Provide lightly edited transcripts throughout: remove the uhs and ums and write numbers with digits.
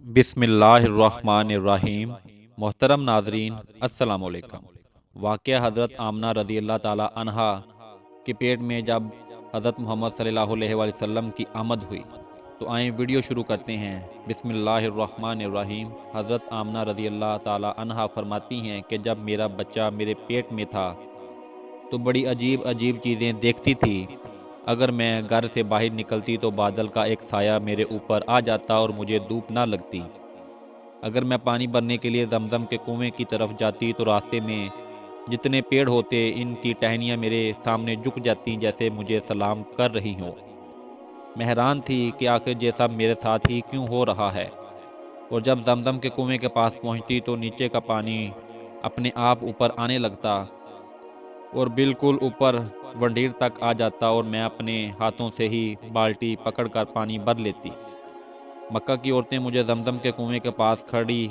बिस्मिल्लाहिर्रहमानिर्रहीम। मोहतरम नाजरीन, अस्सलाम वालेकुम। वाक़या हज़रत आमना रज़ी अल्लाह ताला अन्हा के पेट में जब हज़रत मोहम्मद सल्लल्लाहु अलैहि वसल्लम की आमद हुई तो आए वीडियो शुरू करते हैं। बिस्मिल्लाहिर्रहमानिर्रहीम। हज़रत आमना रज़ी अल्लाह ताला अन्हा फरमाती हैं कि जब मेरा बच्चा मेरे पेट में था तो बड़ी अजीब अजीब चीज़ें देखती थी। अगर मैं घर से बाहर निकलती तो बादल का एक साया मेरे ऊपर आ जाता और मुझे धूप ना लगती। अगर मैं पानी भरने के लिए जमजम के कुएं की तरफ जाती तो रास्ते में जितने पेड़ होते इनकी टहनियाँ मेरे सामने झुक जाती जैसे मुझे सलाम कर रही हों। मैं हैरान थी कि आखिर ये सब मेरे साथ ही क्यों हो रहा है। और जब जमजम के कुएं के पास पहुंचती तो नीचे का पानी अपने आप ऊपर आने लगता और बिल्कुल ऊपर वंडीर तक आ जाता और मैं अपने हाथों से ही बाल्टी पकड़कर पानी भर लेती। मक्का की औरतें मुझे जमजम के कुएं के पास खड़ी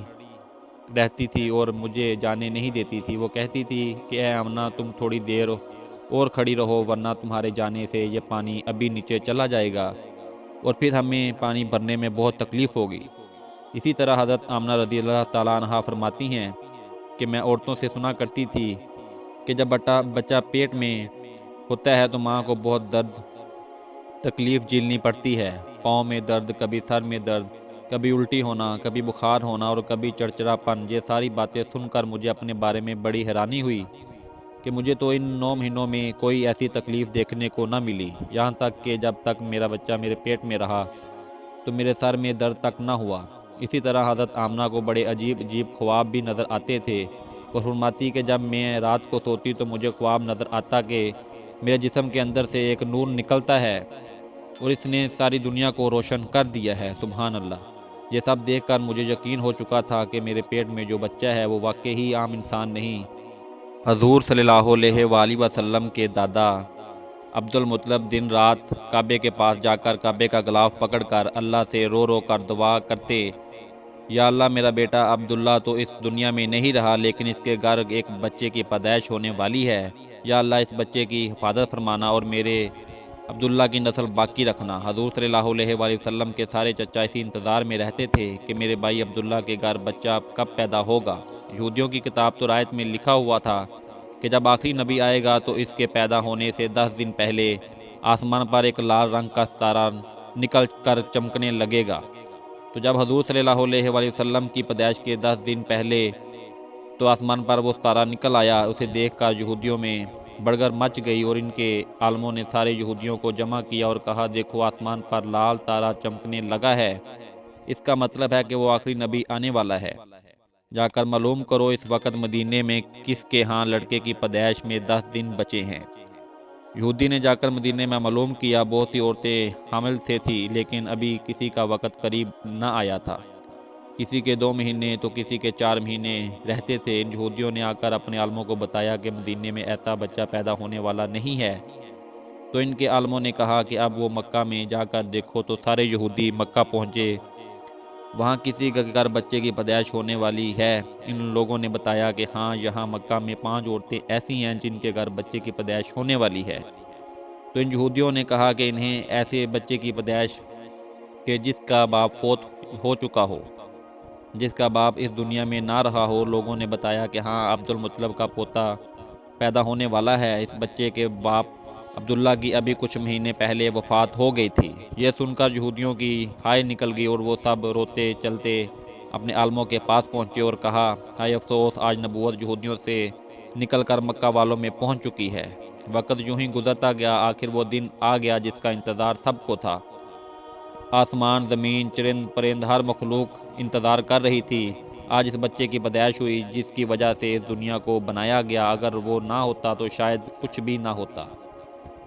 रहती थी और मुझे जाने नहीं देती थी। वो कहती थी कि ए आमना, तुम थोड़ी देर और खड़ी रहो वरना तुम्हारे जाने से ये पानी अभी नीचे चला जाएगा और फिर हमें पानी भरने में बहुत तकलीफ़ होगी। इसी तरह हज़रत आमना रज़ी अल्लाह ताला अन्हा फरमाती हैं कि मैं औरतों से सुना करती थी कि जब बच्चा पेट में होता है तो माँ को बहुत दर्द तकलीफ़ झेलनी पड़ती है। पाँव में दर्द, कभी सर में दर्द, कभी उल्टी होना, कभी बुखार होना और कभी चिड़चिड़ापन। ये सारी बातें सुनकर मुझे अपने बारे में बड़ी हैरानी हुई कि मुझे तो इन 9 महीनों में कोई ऐसी तकलीफ़ देखने को न मिली। यहाँ तक कि जब तक मेरा बच्चा मेरे पेट में रहा तो मेरे सर में दर्द तक न हुआ। इसी तरह हज़रत आमना को बड़े अजीब अजीब ख्वाब भी नज़र आते थे। वो फरमाती कि जब मैं रात को सोती तो मुझे ख्वाब नज़र आता कि मेरे जिस्म के अंदर से एक नूर निकलता है और इसने सारी दुनिया को रोशन कर दिया है। सुबहान अल्लाह। ये सब देखकर मुझे यकीन हो चुका था कि मेरे पेट में जो बच्चा है वो वाकई ही आम इंसान नहीं, हजूर सल्लल्लाहु अलैहि वसल्लम के दादा अब्दुल मुत्तलिब दिन रात काबे के पास जाकर काबे का गिलाफ पकड़कर अल्लाह से रो रो कर दुआ करते, या अल्लाह, मेरा बेटा अब्दुल्ला तो इस दुनिया में नहीं रहा लेकिन इसके घर एक बच्चे की पैदाइश होने वाली है। या अल्लाह, इस बच्चे की हिफाजत फरमाना और मेरे अब्दुल्ला की नस्ल बाकी रखना। हजूर सल्लल्लाहु अलैहि वसल्लम के सारे चचा इसी इंतज़ार में रहते थे कि मेरे भाई अब्दुल्ला के घर बच्चा कब पैदा होगा। यहूदियों की किताब तो रायत में लिखा हुआ था कि जब आखिरी नबी आएगा तो इसके पैदा होने से 10 दिन पहले आसमान पर एक लाल रंग का सितारा निकल कर चमकने लगेगा। तो जब हजूर सल्लल्लाहु अलैहि वसल्लम की पैदाइश के 10 दिन पहले तो आसमान पर वो सितारा निकल आया। उसे देखकर यहूदियों में बड़गर मच गई और इनके आलमों ने सारे यहूदियों को जमा किया और कहा, देखो, आसमान पर लाल तारा चमकने लगा है। इसका मतलब है कि वो आखिरी नबी आने वाला है। जाकर मालूम करो इस वक्त मदीने में किसके यहाँ लड़के की पैदाइश में 10 दिन बचे हैं। यहूदी ने जाकर मदीने में मालूम किया। बहुत सी औरतें हामिल से थी लेकिन अभी किसी का वक़्त करीब न आया था। किसी के 2 महीने तो किसी के 4 महीने रहते थे। इन यहूदियों ने आकर अपने आलमों को बताया कि मदीने में ऐसा बच्चा पैदा होने वाला नहीं है। तो इनके आलमों ने कहा कि अब वो मक्का में जाकर देखो। तो सारे यहूदी मक्का पहुँचे। वहाँ किसी के घर बच्चे की पैदाइश होने वाली है। इन लोगों ने बताया कि हाँ, यहाँ मक्का में 5 औरतें ऐसी हैं जिनके घर बच्चे की पैदाइश होने वाली है। तो इन यहूदियों ने कहा कि इन्हें ऐसे बच्चे की पैदाइश के जिसका बाप फोत हो चुका हो, जिसका बाप इस दुनिया में ना रहा हो। लोगों ने बताया कि हाँ, अब्दुल मुत्तलिब का पोता पैदा होने वाला है। इस बच्चे के बाप अब्दुल्ला की अभी कुछ महीने पहले वफ़ात हो गई थी। यह सुनकर यहूदियों की हाय निकल गई और वो सब रोते चलते अपने आलमों के पास पहुँचे और कहा, हाय अफसोस, आज नबूवत यहूदियों से निकल कर मक्का वालों में पहुँच चुकी है। वक़्त यूं ही गुजरता गया, आखिर वो दिन आ गया जिसका इंतज़ार सबको था। आसमान, ज़मीन, चरिंद परिंद, हर मखलूक इंतज़ार कर रही थी। आज इस बच्चे की पैदाइश हुई जिसकी वजह से इस दुनिया को बनाया गया। अगर वो ना होता तो शायद कुछ भी ना होता।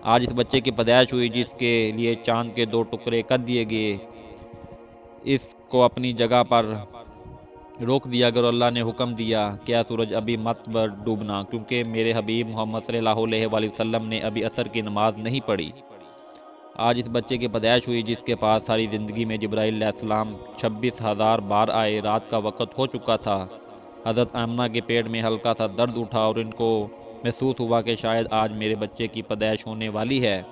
आज इस बच्चे की पैदाइश हुई जिसके लिए चांद के 2 टुकड़े कर दिए गए। इसको अपनी जगह पर रोक दिया अगर अल्लाह ने हुक्म दिया, क्या सूरज अभी मत डूबना, क्योंकि मेरे हबीब मोहम्मद सल्लल्लाहु अलैहि वसल्लम ने अभी असर की नमाज नहीं पढ़ी। आज इस बच्चे की पैदाइश हुई जिसके पास सारी ज़िंदगी में जिब्राइल अलैहिस्सलाम 26,000 बार आए। रात का वक़्त हो चुका था। हज़रत आमना के पेट में हल्का सा दर्द उठा और इनको महसूस हुआ कि शायद आज मेरे बच्चे की पैदाइश होने वाली है।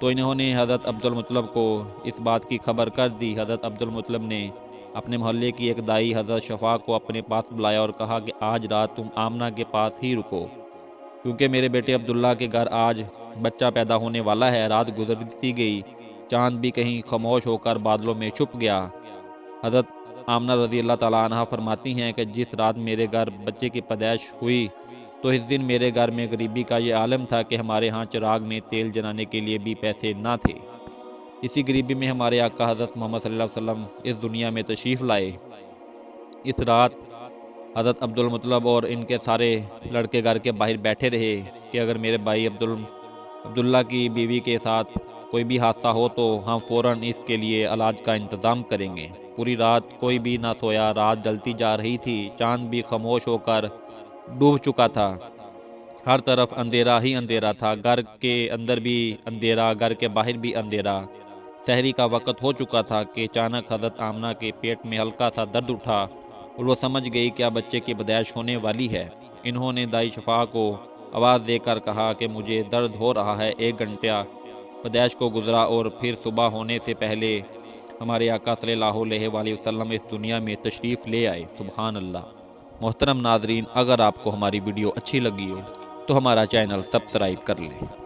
तो इन्होंने हज़रत अब्दुल मुत्तलिब को इस बात की खबर कर दी। हज़रत अब्दुल मुत्तलिब ने اپنے محلے کی ایک دائی حضرت شفا کو اپنے پاس بلایا اور کہا کہ آج رات تم آمنہ کے پاس ہی رکو، کیونکہ میرے بیٹے عبداللہ کے گھر آج بچہ پیدا ہونے والا ہے۔ رات گزرتی گئی، چاند بھی کہیں خاموش ہو کر بادلوں میں چھپ گیا۔ حضرت آمنہ رضی اللہ تعالیٰ عنہ فرماتی ہیں کہ جس رات میرے گھر بچے کی پیدائش ہوئی تو اس دن میرے گھر میں غریبی کا یہ عالم تھا کہ ہمارے ہاں چراغ میں تیل جلانے کے لیے بھی پیسے نہ تھے۔ اسی غریبی میں ہمارے آقا حضرت محمد صلی اللہ علیہ وسلم اس دنیا میں تشریف لائے۔ اس رات حضرت عبدالمطلب اور ان کے سارے لڑکے گھر کے باہر بیٹھے رہے کہ اگر میرے بھائی عبداللہ کی بیوی کے ساتھ کوئی بھی حادثہ ہو تو ہم فوراً اس کے لیے علاج کا انتظام کریں گے۔ پوری رات کوئی بھی نہ سویا، رات جلتی جا رہی تھی، چاند بھی خاموش ہو کر ڈوب چکا تھا، ہر طرف اندھیرا ہی اندھیرا تھا، گھر کے اندر بھی اندھیرا، گھر کے باہر بھی اندھیرا۔ سحری کا وقت ہو چکا تھا کہ اچانک حضرت آمنہ کے پیٹ میں ہلکا سا درد اٹھا اور وہ سمجھ گئی کہ اب بچے کی پیدائش ہونے والی ہے۔ انہوں نے دائی شفا کو آواز دے کر کہا کہ مجھے درد ہو رہا ہے۔ 1 گھنٹہ پیدائش کو گزرا اور پھر صبح ہونے سے پہلے ہمارے آقا صلی اللہ علیہ وآلہ وسلم اس دنیا میں تشریف لے آئے۔ سبحان اللہ۔ محترم ناظرین، اگر آپ کو ہماری ویڈیو اچھی لگی ہو تو ہمارا چینل سبسکرائب کر لیں۔